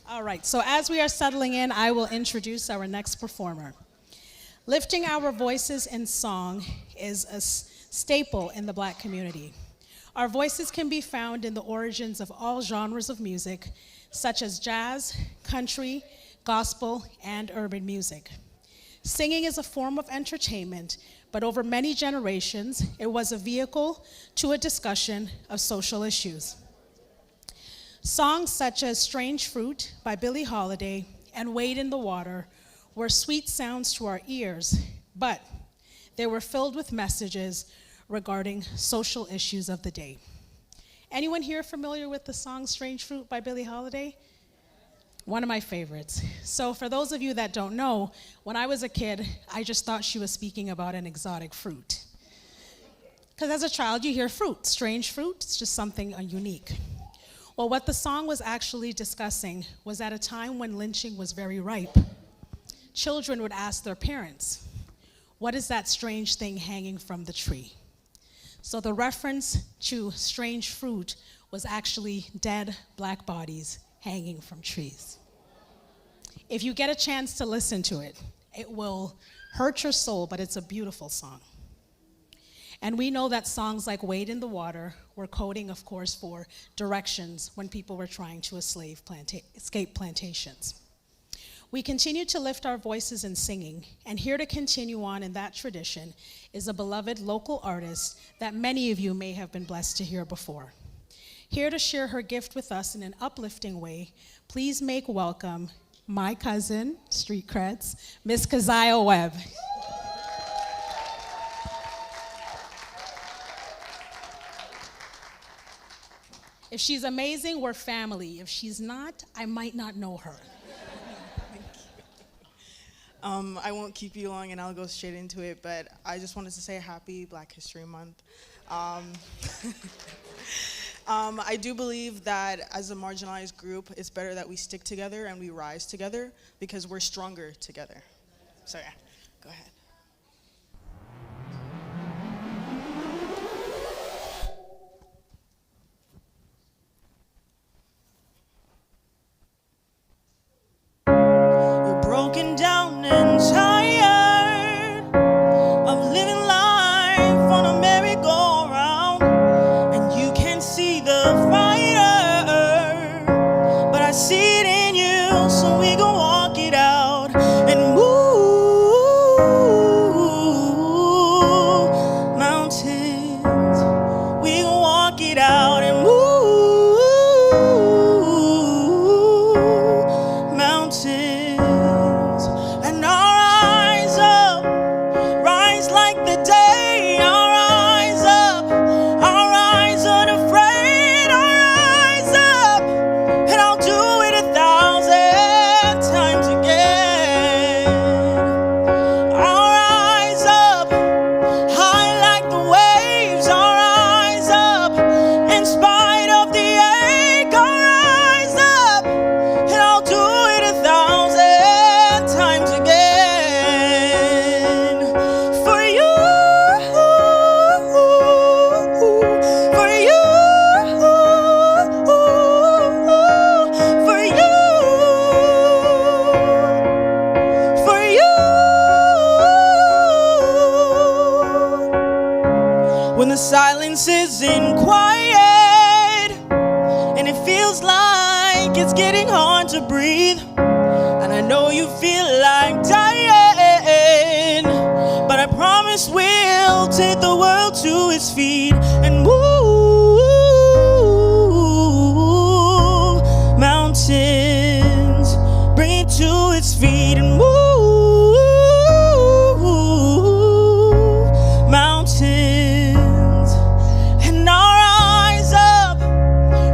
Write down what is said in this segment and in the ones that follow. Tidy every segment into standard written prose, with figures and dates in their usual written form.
All right, so as we are settling in, I will introduce our next performer. Lifting our voices in song is a staple in the Black community. Our voices can be found in the origins of all genres of music, such as jazz, country, gospel, and urban music. Singing is a form of entertainment, but over many generations, it was a vehicle to a discussion of social issues. Songs such as Strange Fruit by Billie Holiday and Wade in the Water were sweet sounds to our ears, but they were filled with messages regarding social issues of the day. Anyone here familiar with the song Strange Fruit by Billie Holiday? One of my favorites. So for those of you that don't know, when I was a kid, I just thought she was speaking about an exotic fruit. Because as a child, you hear fruit, strange fruit, it's just something unique. Well, what the song was actually discussing was at a time when lynching was very ripe. Children would ask their parents, "What is that strange thing hanging from the tree?" So the reference to strange fruit was actually dead Black bodies hanging from trees. If you get a chance to listen to it, it will hurt your soul, but it's a beautiful song. And we know that songs like Wade in the Water were coding, of course, for directions when people were trying to escape plantations. We continue to lift our voices in singing, and here to continue on in that tradition is a beloved local artist that many of you may have been blessed to hear before. Here to share her gift with us in an uplifting way, please make welcome my cousin, street creds, Miss Keziah Webb. If she's amazing, we're family. If she's not, I might not know her. I won't keep you long and I'll go straight into it, but I just wanted to say happy Black History Month. I do believe that as a marginalized group, it's better that we stick together and we rise together because we're stronger together. So yeah, go ahead. You're broken down and tired of living life on a merry-go-round, and you can see the fire, but I see it in you, so we gon' walk it out and move mountains. We gon' walk it out and move mountains. And our eyes up, rise like the day. Our eyes up, our eyes unafraid. Our eyes up, and I'll do it 1,000 times again. Our eyes up, high like the waves. Our eyes up, in spite of the ache. Our eyes up, and I'll do it 1,000 times again. For you, for you, for you, for you. When the silence isn't quiet and it feels like it's getting hard to breathe, and I know you feel like dying, but I promise we'll take the world to its feet and move mountains, bring it to its feet and move mountains. And our eyes up,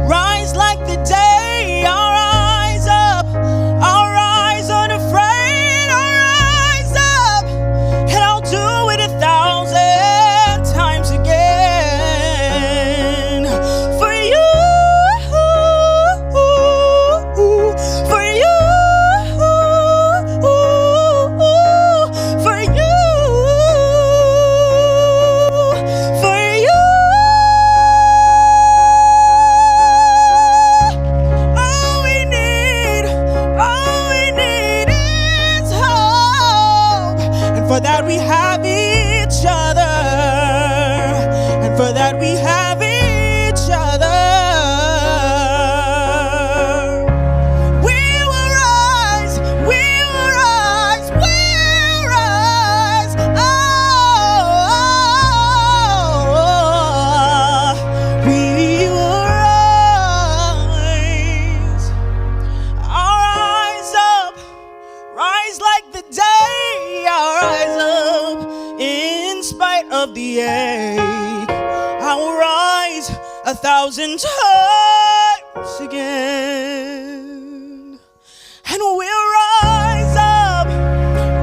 rise like the day. Our eyes up, our eyes unafraid. Our eyes up, and I'll do it 1,000 times again. 1,000 times again. And we'll rise up,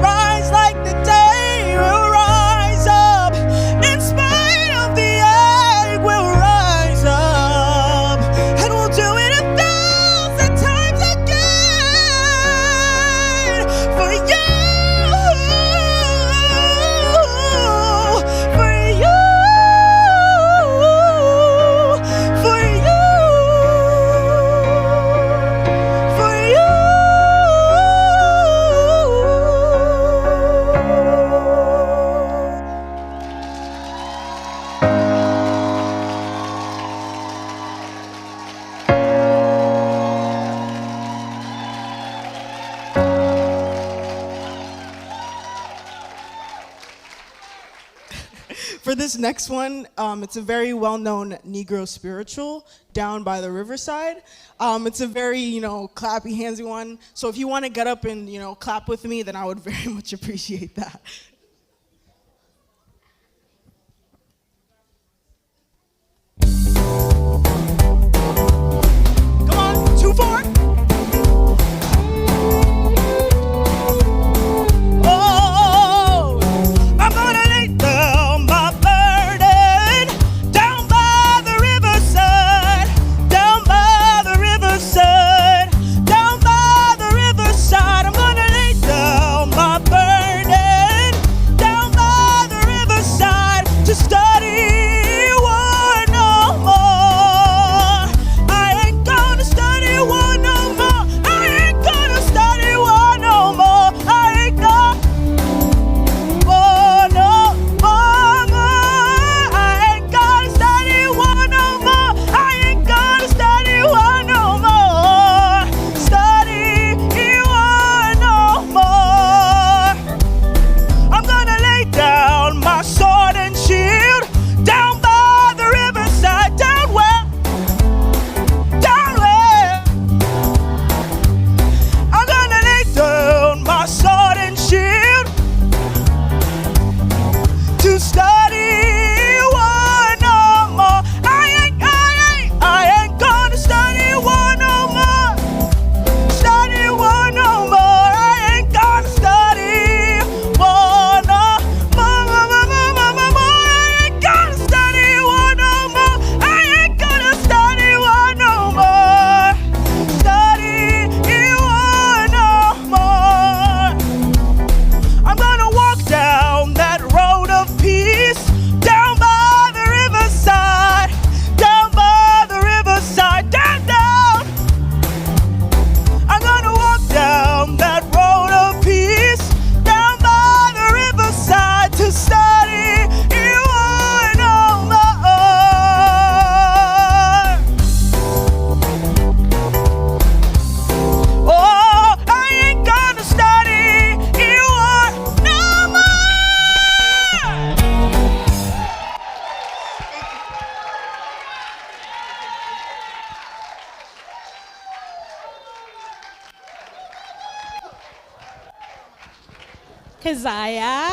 rise like the day. We'll rise up, in spite of the egg. We'll rise up, and we'll do it 1,000 times again. For you, for you, for you, for you. For this next one, it's a very well-known Negro spiritual, Down by the Riverside. It's a very, clappy, handsy one. So if you want to get up and, clap with me, then I would very much appreciate that. Come on, 2-4. Oh, I'm gonna lay down my burden down by the riverside, down by the riverside, down by the riverside. I'm gonna lay down my burden down by the riverside to study war no more. I ain't gonna study war no more. I ain't gonna study war no more. I ain't gonna war no more. I ain't gonna study war no more. I ain't gonna study war no more. Study war no more. I'm gonna lay down my sword and shield down by the riverside, down where, down where. I'm gonna lay down my sword and shield to study war no more. I ain't gonna study war no more. Study war no more. I ain't gonna study war no more. I ain't gonna study war no more. I ain't gonna study war no more. Study war no more. I'm gonna walk down that road of peace, down by the riverside, down by the riverside, down, down. I'm gonna walk down that road of peace, down by the riverside to study war no more. Oh, I ain't gonna study war no more. Keziah.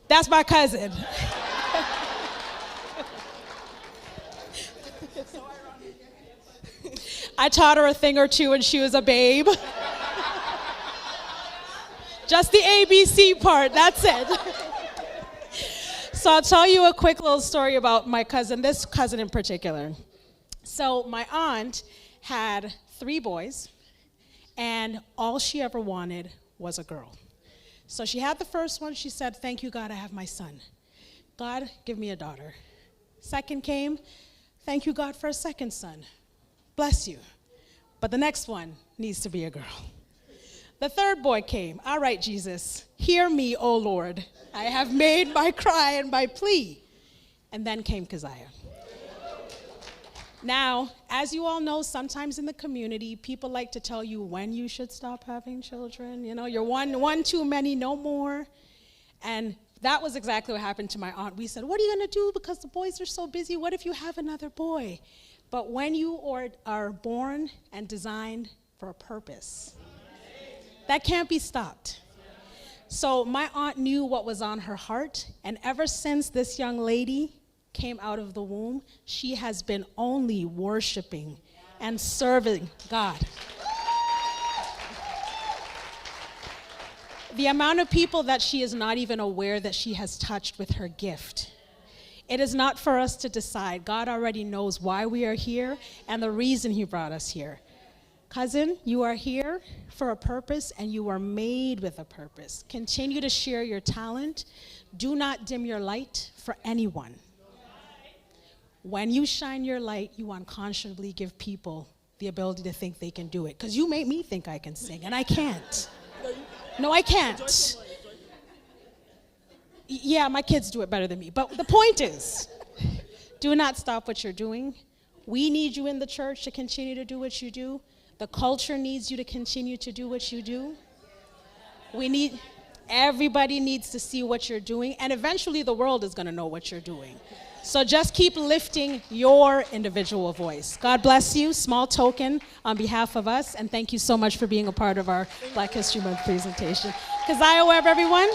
That's my cousin. I taught her a thing or two when she was a babe. Just the ABC part, that's it. So I'll tell you a quick little story about my cousin, this cousin in particular. So my aunt had 3 boys, and all she ever wanted was a girl. So she had the first one. She said, "Thank you, God, I have my son. God, give me a daughter." Second came, "Thank you, God, for a second son. Bless you. But the next one needs to be a girl." The third boy came. "All right, Jesus, hear me, O Lord. I have made my cry and my plea." And then came Keziah. Now, as you all know, sometimes in the community, people like to tell you when you should stop having children. You're one too many, no more. And that was exactly what happened to my aunt. We said, "What are you going to do because the boys are so busy? What if you have another boy?" But when you are born and designed for a purpose, that can't be stopped. So my aunt knew what was on her heart, and ever since this young lady came out of the womb, she has been only worshiping and serving God. The amount of people that she is not even aware that she has touched with her gift. It is not for us to decide. God already knows why we are here and the reason he brought us here. Cousin, you are here for a purpose and you are made with a purpose. Continue to share your talent. Do not dim your light for anyone. When you shine your light, you unconscionably give people the ability to think they can do it. Because you make me think I can sing, and I can't. No, I can't. Yeah, my kids do it better than me. But the point is, do not stop what you're doing. We need you in the church to continue to do what you do. The culture needs you to continue to do what you do. Everybody needs to see what you're doing, and eventually the world is going to know what you're doing. So just keep lifting your individual voice. God bless you. Small token on behalf of us, and thank you so much for being a part of our Black History Month presentation. Keziah, Webb, everyone.